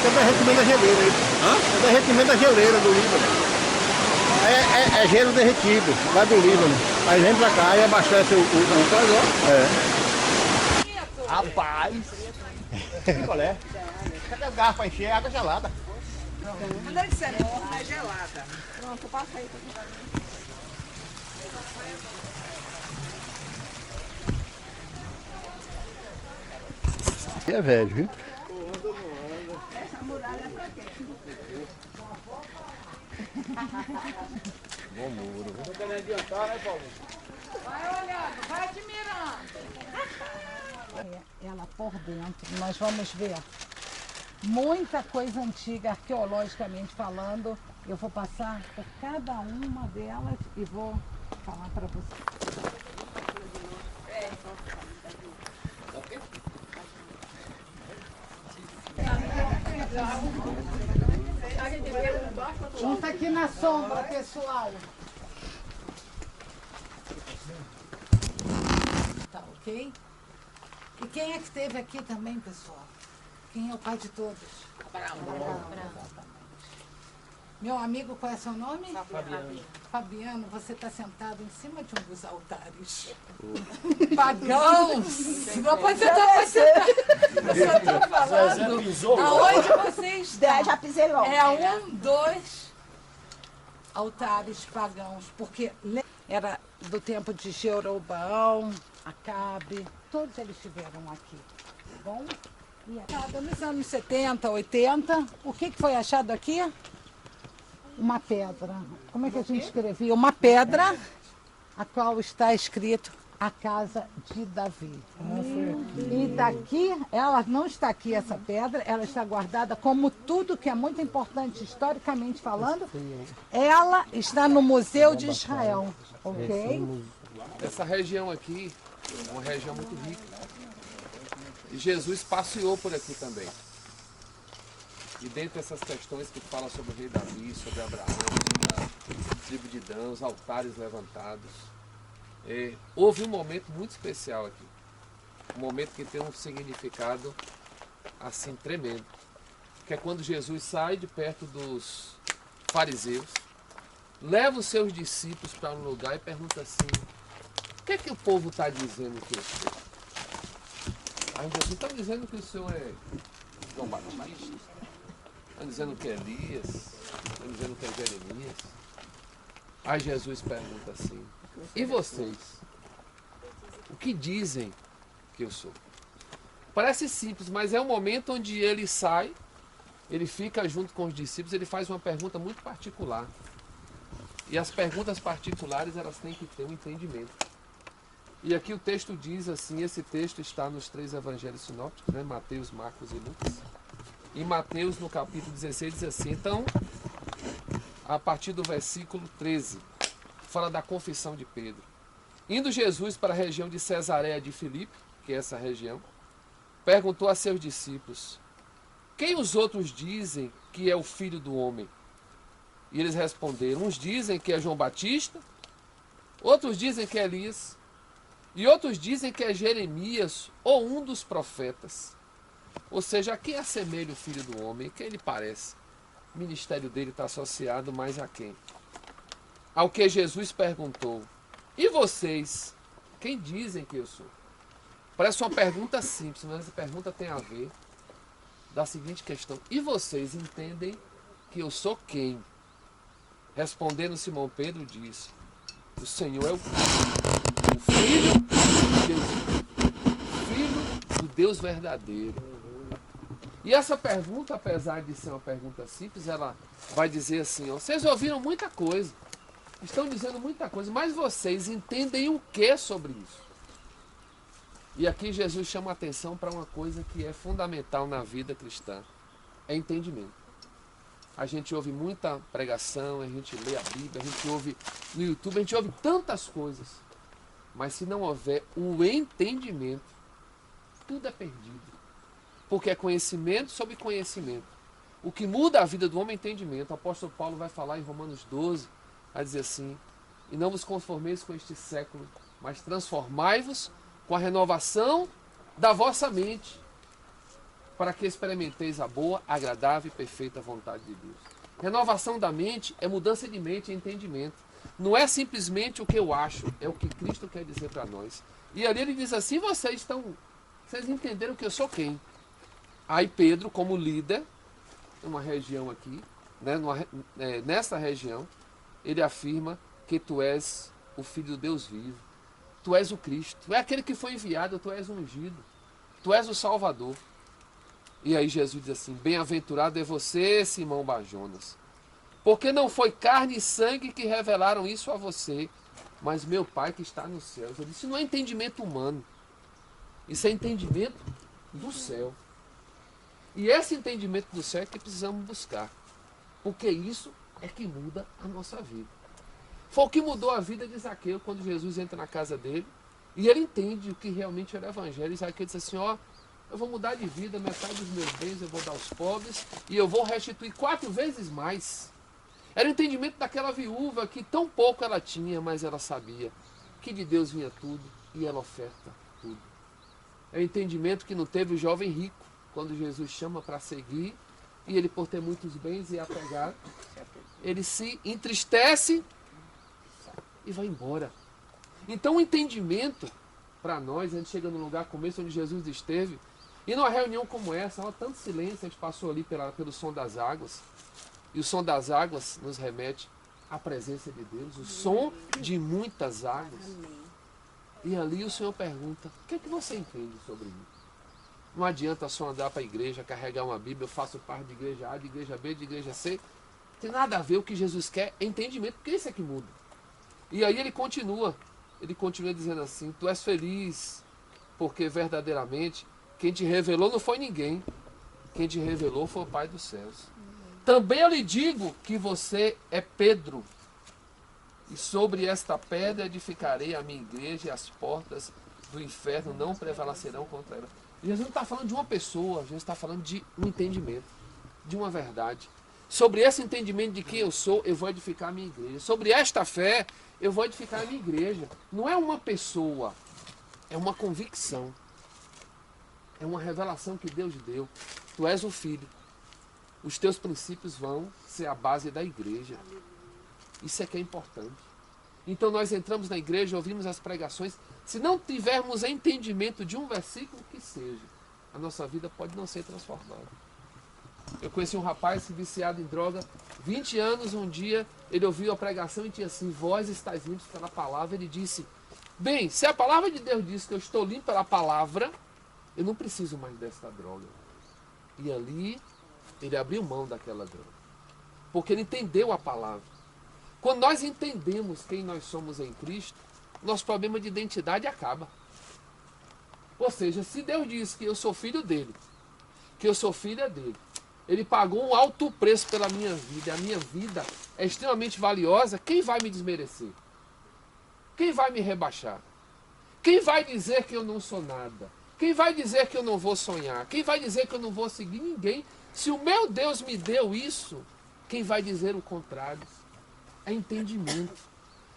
é derretimento da geleira. É derretimento da geleira do Líbano. É gelo derretido, lá do Líbano. Aí vem pra cá e abastece o Rapaz! Picolé. Cadê o garfo pra encher? É água gelada. Quando ele disser morna, é gelada. Pronto, passa aí. É velho, viu? Essa muralha é pra quê? Bom muro, viu? Vai olhando, vai admirando. Ela por dentro, nós vamos ver muita coisa antiga, arqueologicamente falando. Eu vou passar por cada uma delas e vou falar para você. Junta aqui na sombra, pessoal. Tá ok? E quem é que esteve aqui também, pessoal? Quem é o pai de todos? Abraão. Meu amigo, qual é seu nome? Fabiano. Fabiano, você está sentado em cima de um dos altares. Pagãos! Não pode sentar, pode sentar. Eu só estou falando. Aonde vocês estão? Já pisei logo. É dois altares pagãos, porque era do tempo de Jeroboão, Acabe, todos eles estiveram aqui. Tá bom? E nos anos 70, 80, o que foi achado aqui? Uma pedra. Como é que a gente escrevia? Uma pedra, a qual está escrito a casa de Davi. E daqui, ela não está aqui essa pedra, ela está guardada como tudo que é muito importante historicamente falando. Ela está no Museu de Israel, ok? Essa região aqui é uma região muito rica. E Jesus passeou por aqui também. E dentre essas questões que fala sobre o rei Davi, sobre Abraão, sobre a tribo de Dan, os altares levantados, houve um momento muito especial aqui. Um momento que tem um significado assim tremendo. Que é quando Jesus sai de perto dos fariseus, leva os seus discípulos para um lugar e pergunta assim: o que é que o povo está dizendo que eu sou? Aí Jesus está dizendo que o senhor é João Batista, está dizendo que é Elias, está dizendo que é Jeremias. Aí Jesus pergunta assim: e vocês? O que dizem que eu sou? Parece simples, mas é um momento onde ele sai, ele fica junto com os discípulos, ele faz uma pergunta muito particular. E as perguntas particulares, elas têm que ter um entendimento. E aqui o texto diz assim, esse texto está nos 3 evangelhos sinópticos, né? Mateus, Marcos e Lucas. Em Mateus, no capítulo 16, diz assim, então, a partir do versículo 13, fala da confissão de Pedro. Indo Jesus para a região de Cesareia de Filipe, que é essa região, perguntou a seus discípulos: quem os outros dizem que é o Filho do Homem? E eles responderam: uns dizem que é João Batista, outros dizem que é Elias, e outros dizem que é Jeremias ou um dos profetas. Ou seja, a quem assemelha o Filho do Homem? Quem ele parece? O ministério dele está associado mais a quem? Ao que Jesus perguntou: e vocês? Quem dizem que eu sou? Parece uma pergunta simples, mas essa pergunta tem a ver da seguinte questão: e vocês entendem que eu sou quem? Respondendo Simão Pedro disse: o Senhor é o Filho de Deus, Filho do Deus verdadeiro. E essa pergunta, apesar de ser uma pergunta simples, ela vai dizer assim: ó, vocês ouviram muita coisa, estão dizendo muita coisa, mas vocês entendem o que sobre isso? E aqui Jesus chama a atenção para uma coisa que é fundamental na vida cristã: é entendimento. A gente ouve muita pregação, a gente lê a Bíblia, a gente ouve no YouTube, a gente ouve tantas coisas. Mas se não houver o entendimento, tudo é perdido. Porque é conhecimento sobre conhecimento. O que muda a vida do homem é entendimento. O apóstolo Paulo vai falar em Romanos 12, vai dizer assim: e não vos conformeis com este século, mas transformai-vos com a renovação da vossa mente. para que experimenteis a boa, agradável e perfeita vontade de Deus. Renovação da mente é mudança de mente e entendimento. Não é simplesmente o que eu acho, é o que Cristo quer dizer para nós. E ali ele diz assim, vocês entenderam que eu sou quem? Aí Pedro, como líder, uma região aqui, né, nessa região, ele afirma que tu és o Filho do Deus vivo. Tu és o Cristo, tu é aquele que foi enviado, tu és o ungido, tu és o Salvador. E aí Jesus diz assim, bem-aventurado é você, Simão Barjonas, porque não foi carne e sangue que revelaram isso a você, mas meu Pai que está nos céus. Ele disse, isso não é entendimento humano, isso é entendimento do céu. E esse entendimento do céu é que precisamos buscar, porque isso é que muda a nossa vida. Foi o que mudou a vida de Zaqueu quando Jesus entra na casa dele e ele entende o que realmente era o evangelho. E Zaqueu diz assim, ó, eu vou mudar de vida, metade dos meus bens eu vou dar aos pobres e eu vou restituir 4 vezes mais. Era o entendimento daquela viúva que tão pouco ela tinha, mas ela sabia que de Deus vinha tudo e ela oferta tudo. É o entendimento que não teve o jovem rico, quando Jesus chama para seguir e ele, por ter muitos bens e apegar, ele se entristece e vai embora. Então o entendimento para nós, a gente chega num lugar como esse onde Jesus esteve, e numa reunião como essa, há tanto silêncio, a gente passou ali pelo som das águas, e o som das águas nos remete à presença de Deus, o som de muitas águas. E ali o Senhor pergunta, o que é que você entende sobre mim? Não adianta só andar para a igreja, carregar uma Bíblia, eu faço parte de igreja A, de igreja B, de igreja C. Não tem nada a ver, o que Jesus quer é entendimento, porque isso é que muda. E aí ele continua dizendo assim, tu és feliz, porque verdadeiramente quem te revelou não foi ninguém, quem te revelou foi o Pai dos céus. Também eu lhe digo que você é Pedro, e sobre esta pedra edificarei a minha igreja e as portas do inferno não prevalecerão contra ela. Jesus não está falando de uma pessoa, Jesus está falando de um entendimento, de uma verdade. Sobre esse entendimento de quem eu sou, eu vou edificar a minha igreja. Sobre esta fé, eu vou edificar a minha igreja. Não é uma pessoa, é uma convicção. É uma revelação que Deus deu. Tu és o Filho. Os teus princípios vão ser a base da igreja. Isso é que é importante. Então nós entramos na igreja, ouvimos as pregações. Se não tivermos entendimento de um versículo que seja, a nossa vida pode não ser transformada. Eu conheci um rapaz viciado em droga, 20 anos, um dia ele ouviu a pregação e tinha assim, vós estáis limpos pela palavra. Ele disse, bem, se a palavra de Deus diz que eu estou limpo pela palavra, eu não preciso mais desta droga. E ali ele abriu mão daquela droga, porque ele entendeu a palavra. Quando nós entendemos quem nós somos em Cristo, nosso problema de identidade acaba. Ou seja, se Deus diz que eu sou filho dele, que eu sou filha dele, ele pagou um alto preço pela minha vida, e a minha vida é extremamente valiosa, quem vai me desmerecer? Quem vai me rebaixar? Quem vai dizer que eu não sou nada? Quem vai dizer que eu não vou sonhar? Quem vai dizer que eu não vou seguir? Ninguém. Se o meu Deus me deu isso, quem vai dizer o contrário? É entendimento.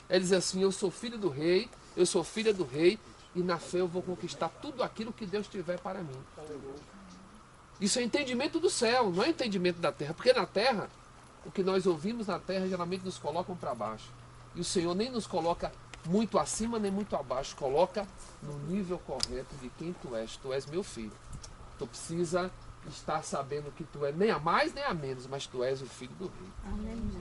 É dizer assim, eu sou filho do rei, eu sou filha do rei, e na fé eu vou conquistar tudo aquilo que Deus tiver para mim. Isso é entendimento do céu, não é entendimento da terra. Porque na terra, o que nós ouvimos na terra geralmente nos colocam para baixo. E o Senhor nem nos coloca muito acima nem muito abaixo. Coloca no nível correto de quem tu és. Tu és meu filho. Tu precisa estar sabendo que tu é nem a mais nem a menos, mas tu és o filho do rei. Amém.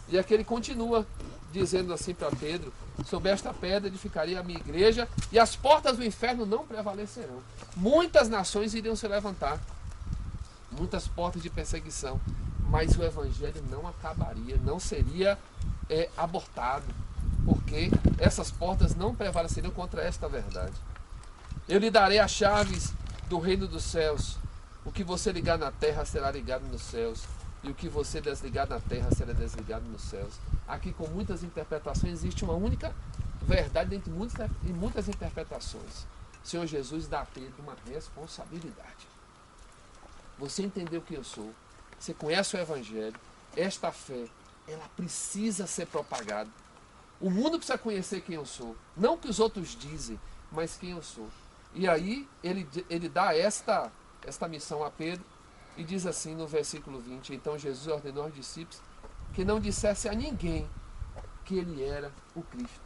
E aqui ele continua dizendo assim para Pedro, sobre esta pedra edificaria a minha igreja e as portas do inferno não prevalecerão. Muitas nações iriam se levantar, muitas portas de perseguição, mas o evangelho não acabaria, não seria abortado, porque essas portas não prevaleceriam contra esta verdade. Eu lhe darei as chaves do reino dos céus. O que você ligar na terra será ligado nos céus, e o que você desligar na terra será desligado nos céus. Aqui, com muitas interpretações, existe uma única verdade entre muitas interpretações. O Senhor Jesus dá a Pedro uma responsabilidade. Você entendeu quem eu sou, você conhece o Evangelho, esta fé, ela precisa ser propagada. O mundo precisa conhecer quem eu sou, não o que os outros dizem, mas quem eu sou. E aí ele dá esta esta missão a Pedro e diz assim no versículo 20: então Jesus ordenou aos discípulos que não dissesse a ninguém que ele era o Cristo.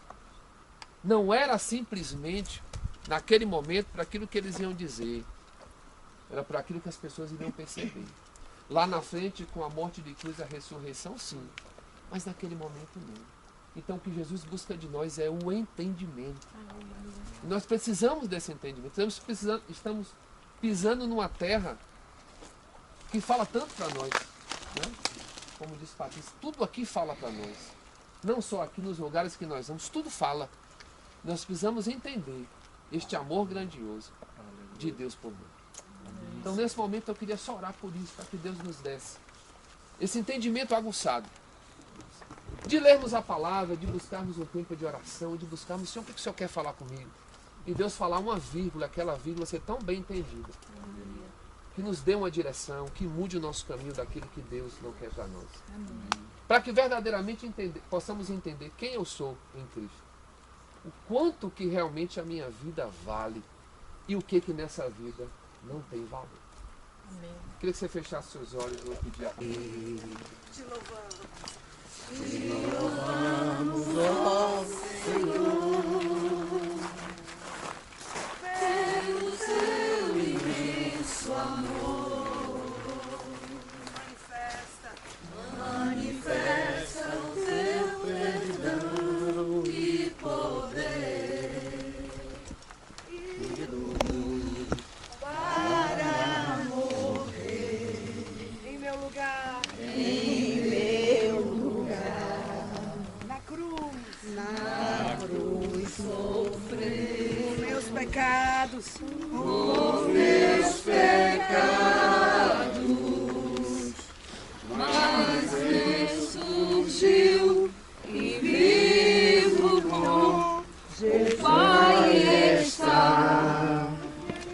Não era simplesmente naquele momento para aquilo que eles iam dizer, era para aquilo que as pessoas iriam perceber. Lá na frente, com a morte de cruz e a ressurreição, sim, mas naquele momento não. Então o que Jesus busca de nós é o entendimento. E nós precisamos desse entendimento. Estamos pisando numa terra que fala tanto para nós, né? Como diz Patrícia, tudo aqui fala para nós. Não só aqui nos lugares que nós vamos, tudo fala. Nós precisamos entender este amor grandioso de Deus por nós. Então nesse momento eu queria só orar por isso, para que Deus nos desse esse entendimento aguçado. De lermos a palavra, de buscarmos um tempo de oração, de buscarmos, Senhor, o que o Senhor quer falar comigo? E Deus falar uma vírgula, aquela vírgula ser tão bem entendida. Que nos dê uma direção, que mude o nosso caminho daquilo que Deus não quer para nós. Para que verdadeiramente possamos entender quem eu sou em Cristo. O quanto que realmente a minha vida vale e o que nessa vida não tem valor. Amém. Queria que você fechasse seus olhos e eu pedir a Te louvamos. Te louvamos, ó Senhor, Pelo seu imenso amor. Manifesta o teu perdão e poder para morrer em meu lugar. Na cruz sofrer os meus pecados, mas ressurgiu e vivo com Jesus.